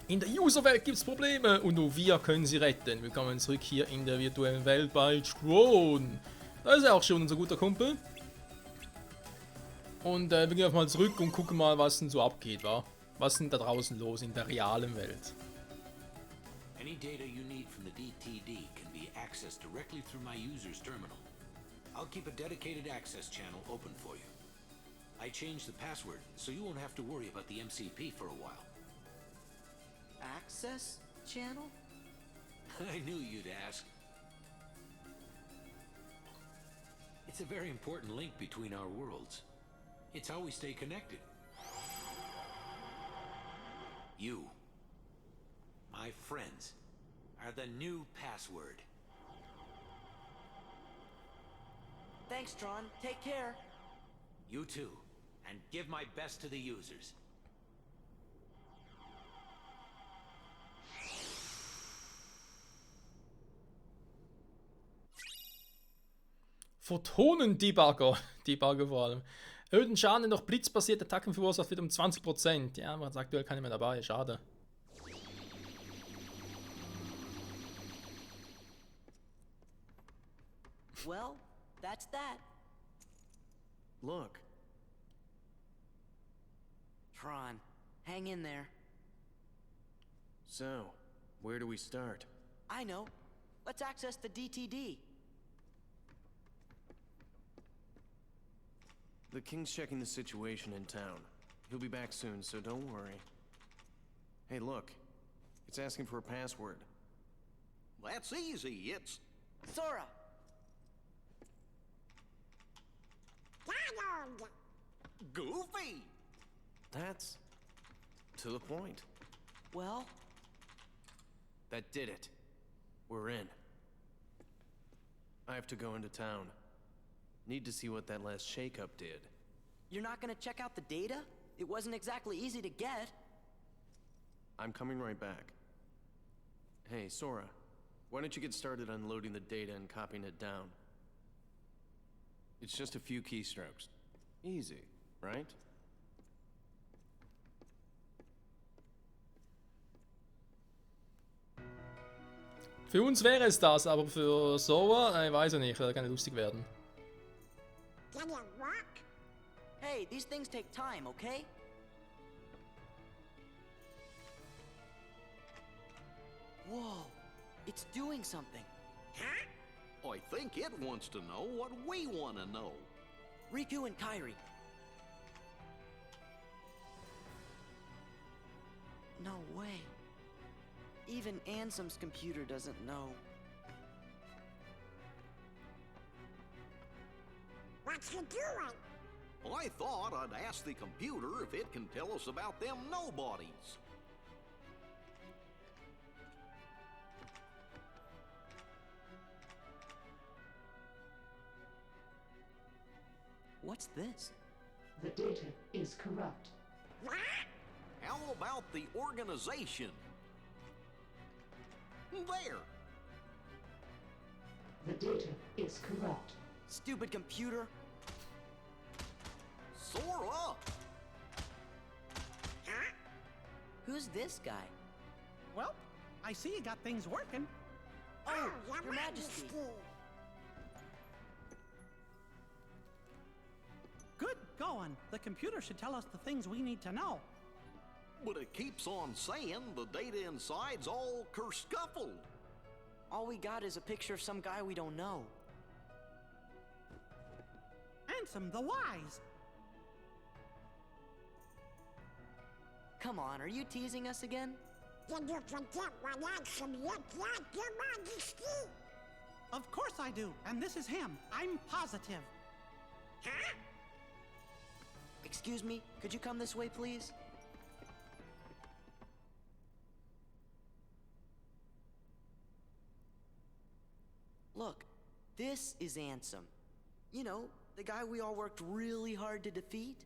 In der Userwelt gibt es Probleme und nur wir können sie retten. Willkommen zurück hier in der virtuellen Welt bei Tron. Da ist er auch schon, unser guter Kumpel. Und wir gehen einfach mal zurück und gucken mal, was denn so abgeht, wa? Was ist denn da draußen los in der realen Welt? Any data you need from the DTD can be accessed directly through my user's terminal. I'll keep a dedicated access channel open for you. I changed the password, so you won't have to worry about the MCP for a while. Access channel? I knew you'd ask. It's a very important link between our worlds. It's how we stay connected. You, my friends, are the new password. Thanks, Tron. Take care. You too, and give my best to the users. Photonen-Debugger. Debugger vor allem. Erhöhten Schaden, den durch blitzbasierte Attacken verursacht wird um 20%. Ja, man sagt aktuell keiner mehr dabei. Schade. Well, that's that. Look. Tron, hang in there. So, where do we start? I know. Let's access the DTD. The King's checking the situation in town. He'll be back soon, so don't worry. Hey, look. It's asking for a password. That's easy. It's... Sora! Goofy! That's... to the point. Well? That did it. We're in. I have to go into town. Need to see what that last shakeup did. You're not gonna check out the data? It wasn't exactly easy to get. I'm coming right back. Hey, Sora. Why don't you get started unloading the data and copying it down? It's just a few keystrokes. Easy, right? Für uns wäre es das, aber für Sora, ich weiß ja nicht, kann ja lustig werden. Can you walk? Hey, these things take time, okay? Whoa, it's doing something. Huh? I think it wants to know what we want to know. Riku and Kairi. No way. Even Ansem's computer doesn't know. What's he doing? I thought I'd ask the computer if it can tell us about them nobodies. What's this? The data is corrupt. What? How about the organization? There! The data is corrupt. Stupid computer. Sora! Huh? Who's this guy? Well, I see you got things working. Oh, Your Your Majesty. Good going. The computer should tell us the things we need to know. But it keeps on saying the data inside's all kerscuffled. All we got is a picture of some guy we don't know. Ansem the Wise. Come on, are you teasing us again? Did you forget what Ansem looked like, Your Majesty? Of course I do, and this is him. I'm positive. Huh? Excuse me, could you come this way, please? Look, this is Ansem. You know, the guy we all worked really hard to defeat.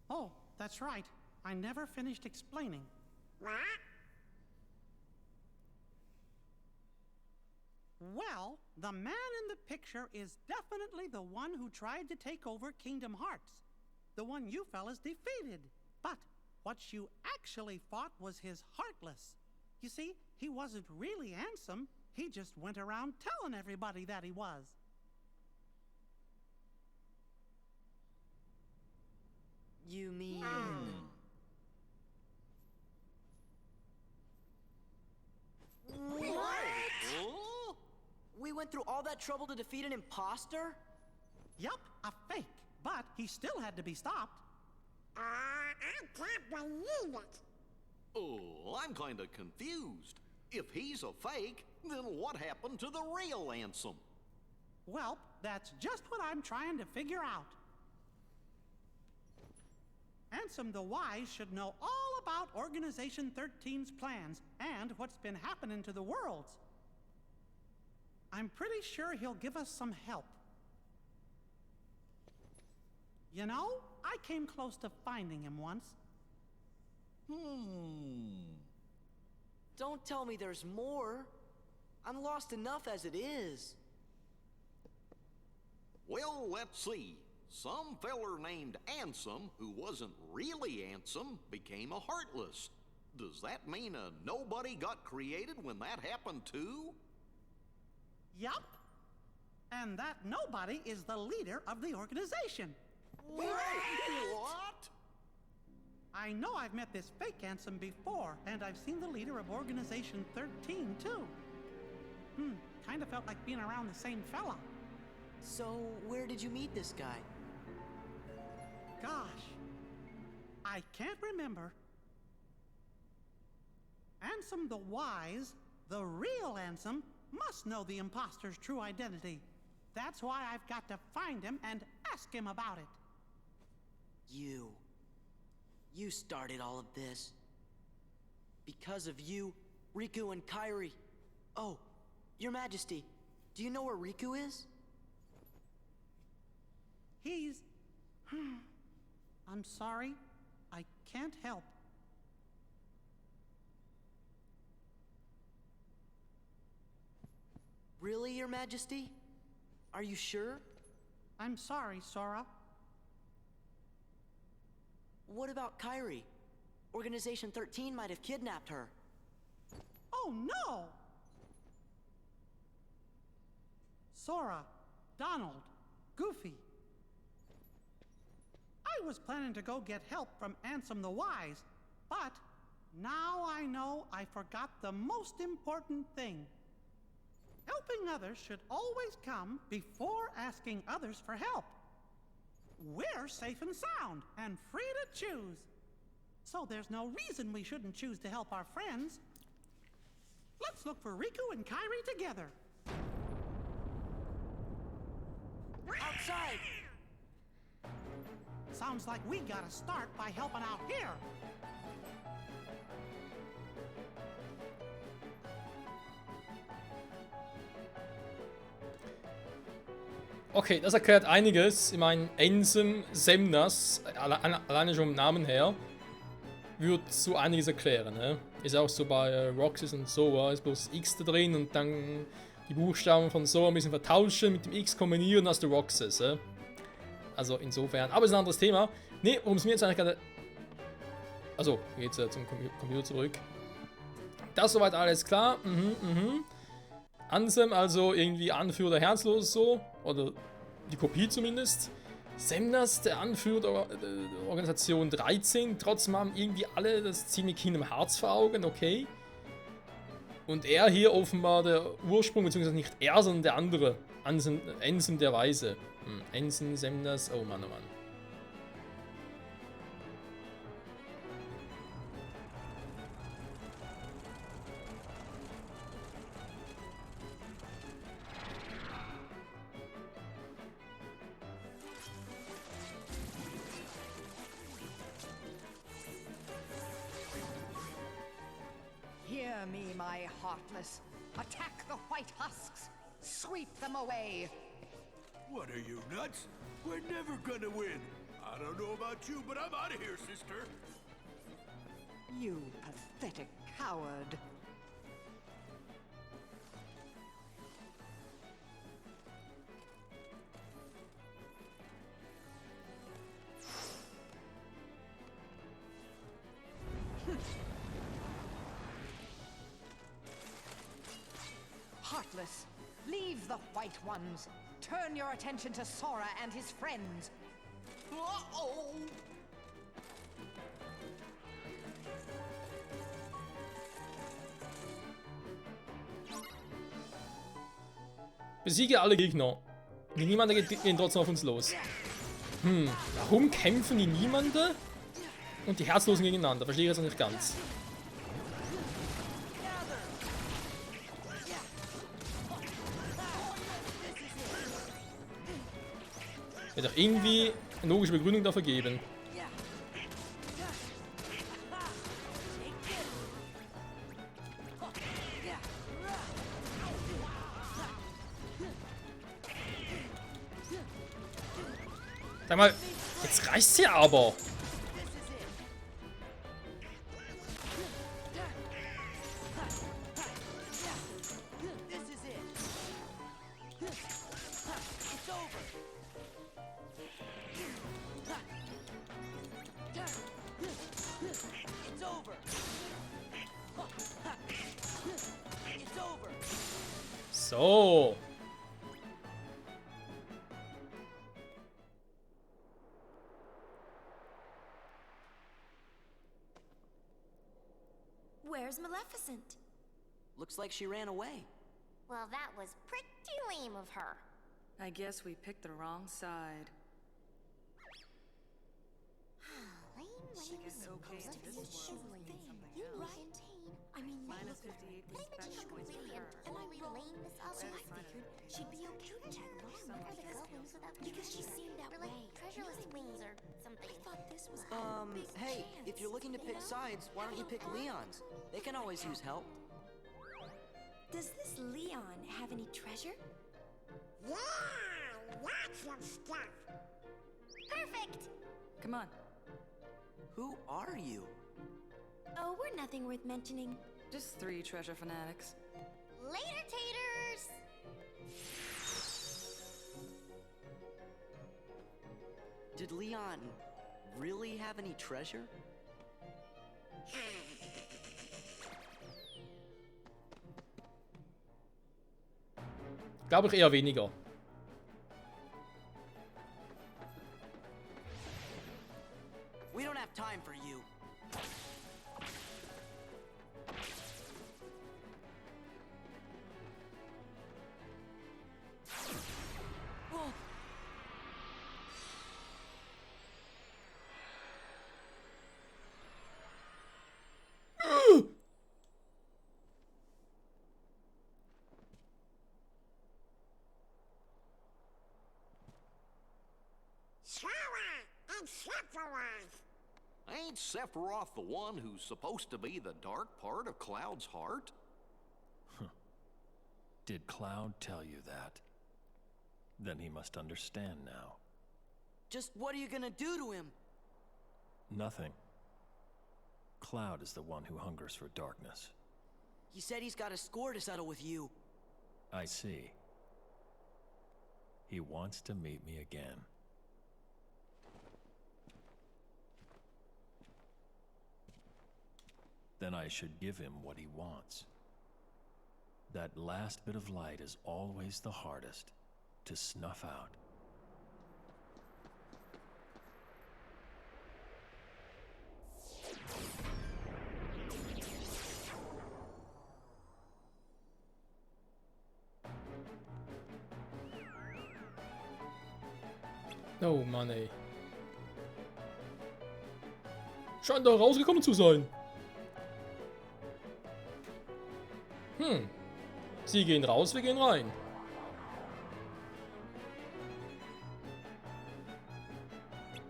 Oh, that's right. I never finished explaining. What? Well, the man in the picture is definitely the one who tried to take over Kingdom Hearts. The one you fellas defeated. But what you actually thought was his Heartless. You see, he wasn't really handsome. He just went around telling everybody that he was. You mean... What? We went through all that trouble to defeat an imposter? Yup, a fake. But he still had to be stopped. I can't believe it. Oh, I'm kind of confused. If he's a fake, then what happened to the real Ansem? Well, that's just what I'm trying to figure out. Ansem the Wise should know all about Organization 13's plans and what's been happening to the worlds. I'm pretty sure he'll give us some help. You know, I came close to finding him once. Don't tell me there's more. I'm lost enough as it is. Well, let's see. Some feller named Ansem, who wasn't really Ansem, became a Heartless. Does that mean a nobody got created when that happened too? Yup. And that nobody is the leader of the organization. What? I know I've met this fake Ansem before, and I've seen the leader of Organization 13 too. Kinda felt like being around the same fella. So, where did you meet this guy? Gosh, I can't remember. Ansem the Wise, the real Ansem, must know the imposter's true identity. That's why I've got to find him and ask him about it. You started all of this. Because of you, Riku and Kairi. Oh, Your Majesty, do you know where Riku is? He's... I'm sorry, I can't help. Really, Your Majesty? Are you sure? I'm sorry, Sora. What about Kairi? Organization 13 might have kidnapped her. Oh no! Sora, Donald, Goofy. I was planning to go get help from Ansem the Wise, but now I know I forgot the most important thing. Helping others should always come before asking others for help. We're safe and sound and free to choose. So there's no reason we shouldn't choose to help our friends. Let's look for Riku and Kairi together. Outside! Sounds like we gotta start by helping out here. Okay, das erklärt einiges. Ich meine, Ansem, Semnas, alleine schon im Namen her, würde so einiges erklären. Ne? Ist auch so bei Roxas und Sora, ist bloß X da drin und dann die Buchstaben von Sora ein bisschen vertauschen, mit dem X kombinieren, hast du Roxas. Also insofern, aber ist ein anderes Thema. Ne, worum es mir jetzt eigentlich gerade... Also, jetzt zum Computer zurück. Das ist soweit alles klar. Ansem, also irgendwie Anführer der Herzlosen so, oder die Kopie zumindest. Semnas, der Anführer der Organisation 13, trotzdem haben irgendwie alle das ziemlich Kingdom Hearts vor Augen, okay. Und er hier offenbar der Ursprung, beziehungsweise nicht er, sondern der andere, Ansem der Weise. Ansem, Semnas, oh Mann, oh Mann. Hear me, my Heartless. Attack the white husks. Sweep them away. What are you, nuts? We're never gonna win. I don't know about you, but I'm out of here, sister. You pathetic coward. heartless. Leave the White Ones. Turn your attention to Sora and his friends. Uh-oh! Besiege alle Gegner. Die Niemande gehen trotzdem auf uns los. Warum kämpfen die Niemande und die Herzlosen gegeneinander? Verstehe ich jetzt noch nicht ganz. Wird doch irgendwie eine logische Begründung dafür geben. Sag mal, jetzt reicht's ja aber. So. Where's Maleficent? Looks like she ran away. Well, that was pretty lame of her. I guess we picked the wrong side. Lame She gets okay in this world. You right? I mean, Minus 58 respect points for her. and I lame this other. So I figured she'd be okay to tag along with the goblins because she seemed that way. Treasureless wings or something. I thought this was our big Hey, chance, if you're looking to pick sides, why don't you pick Leon's? They can always use help. Does this Leon have any treasure? Yeah, lots of stuff. Perfect! Come on. Who are you? Oh, we're nothing worth mentioning. Just 3 treasure fanatics. Later, taters! Did Leon really have any treasure? Glaube ich eher weniger. We don't have time for you. Whoa. Sora and Sephiroth. Ain't Sephiroth the one who's supposed to be the dark part of Cloud's heart? Did Cloud tell you that? Then he must understand now. Just what are you gonna do to him? Nothing. Cloud is the one who hungers for darkness. He said he's got a score to settle with you. I see. He wants to meet me again. Then I should give him what he wants. That last bit of light is always the hardest to snuff out. Oh Mann, ey. Scheint da rausgekommen zu sein. Sie gehen raus, wir gehen rein.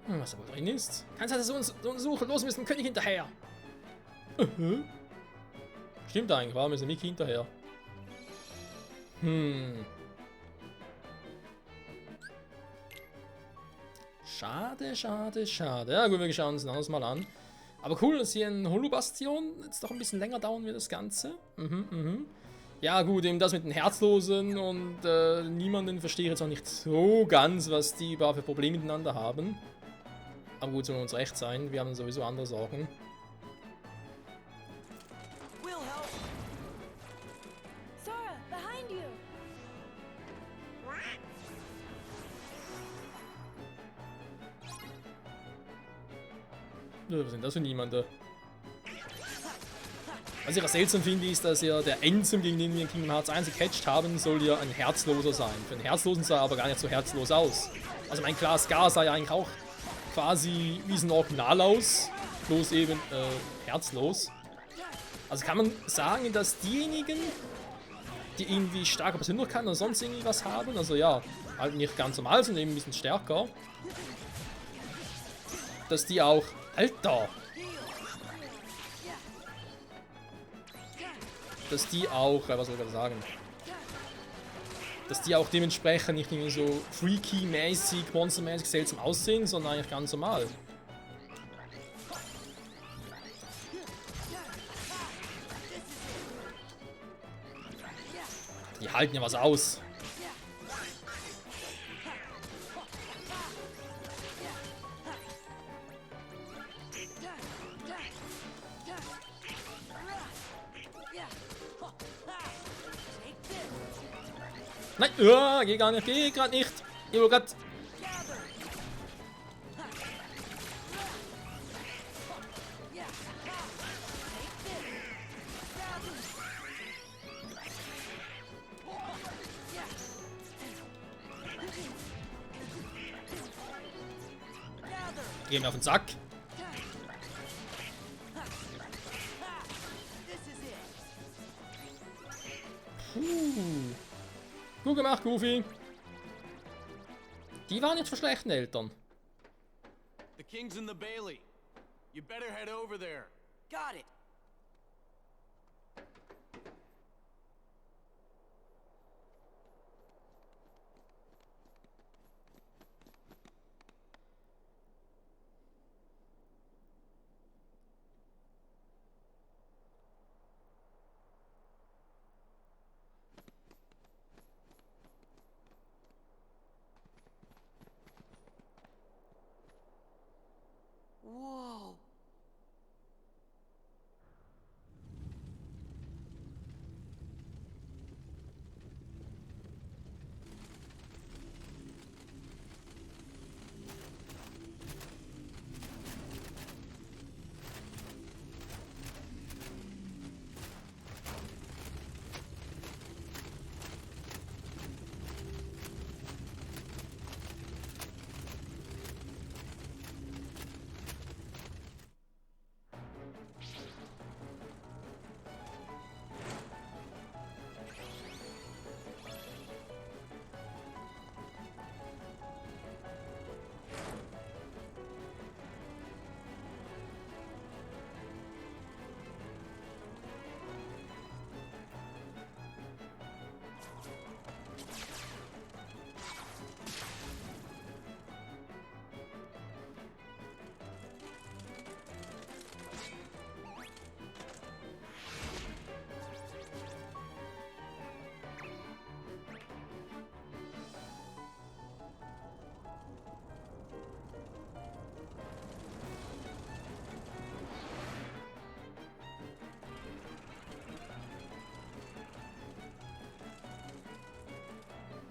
Was da wohl drin ist? Kannst du das untersuchen? Los, wir müssen dem König hinterher. Stimmt eigentlich, warum müssen wir Mickey hinterher? Schade, schade, schade. Ja gut, wir schauen uns ein anderes Mal an. Aber cool, dass hier ein Holobastion jetzt doch ein bisschen länger dauern wird, das Ganze. Ja gut, eben das mit den Herzlosen und niemanden verstehe jetzt auch nicht so ganz, was die überhaupt für Probleme miteinander haben. Aber gut, soll uns recht sein, wir haben sowieso andere Sorgen. Sora, behind you! Was sind das für niemanden? Was ich auch seltsam finde, ist, dass ja der Ansem, gegen den wir in Kingdom Hearts 1 gecatcht haben, soll ja ein Herzloser sein. Für einen Herzlosen sah er aber gar nicht so herzlos aus. Also mein klar, Scar sah ja eigentlich auch quasi wie sein Original aus, bloß eben herzlos. Also kann man sagen, dass diejenigen, die irgendwie starker Persönlichkeit oder sonst irgendwie was haben, also ja, halt nicht ganz normal sind, eben ein bisschen stärker, dass die auch... Alter! Dass die auch, was soll ich gerade sagen? Dass die auch dementsprechend nicht irgendwie so freaky-mäßig, monstermäßig seltsam aussehen, sondern eigentlich ganz normal. Die halten ja was aus. Nein, geh gar nicht, geh grad nicht. Ich will grad... Geh mir auf den Sack. Gut gemacht, Goofy. Die waren jetzt von schlechten Eltern. The king's in the Bailey. You better head over there. Got it. Whoa.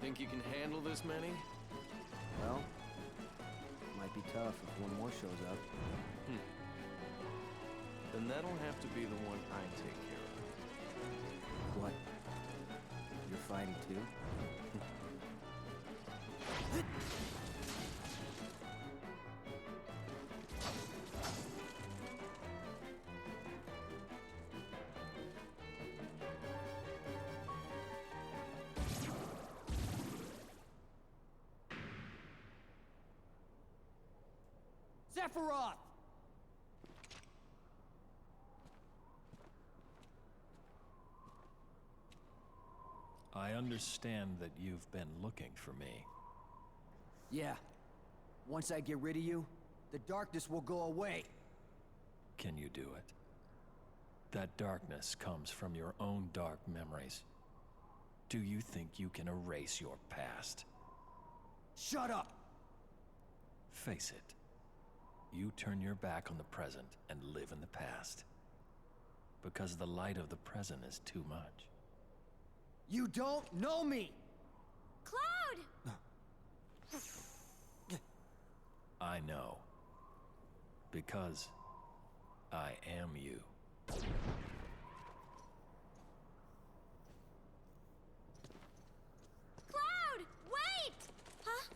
Think you can handle this many? Well, might be tough if one more shows up. Then that'll have to be the one I take care of. What? You're fighting too? Sephiroth! I understand that you've been looking for me. Yeah. Once I get rid of you, the darkness will go away. Can you do it? That darkness comes from your own dark memories. Do you think you can erase your past? Shut up! Face it. You turn your back on the present and live in the past. Because the light of the present is too much. You don't know me! Cloud! I know. Because I am you. Cloud! Wait! Huh?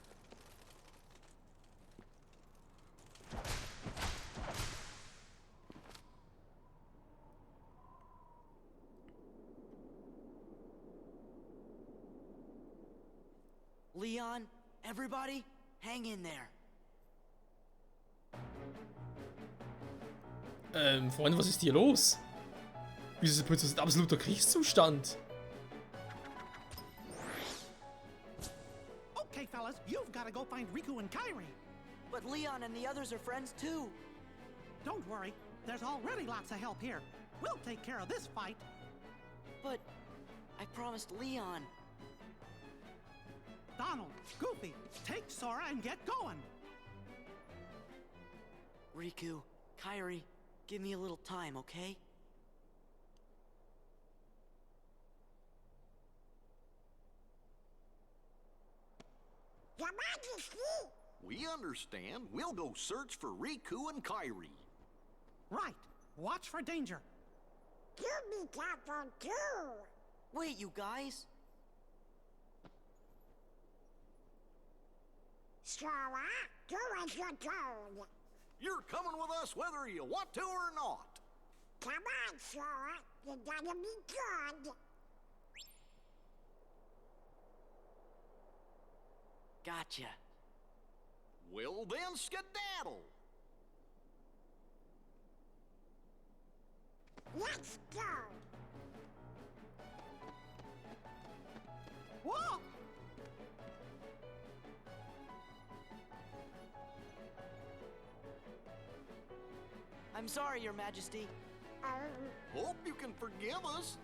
Leon, everybody, hang in there. Freunde, was ist hier los? Wieso ist plötzlich ein absoluter Kriegszustand? Okay, fellas, you've got to go find Riku and Kairi. But Leon and the others are friends too. Don't worry, there's already lots of help here. We'll take care of this fight. But I promised Leon. Donald, Goofy, take Sora and get going. Riku, Kairi, give me a little time, okay? Your Majesty! We understand. We'll go search for Riku and Kairi. Right. Watch for danger. You be careful too! Wait, you guys. Sora, do as you're told. You're coming with us whether you want to or not. Come on, Sora. You gotta be good. Gotcha. Well then, skedaddle. Let's go. Whoa! I'm sorry, Your Majesty. Hope you can forgive us.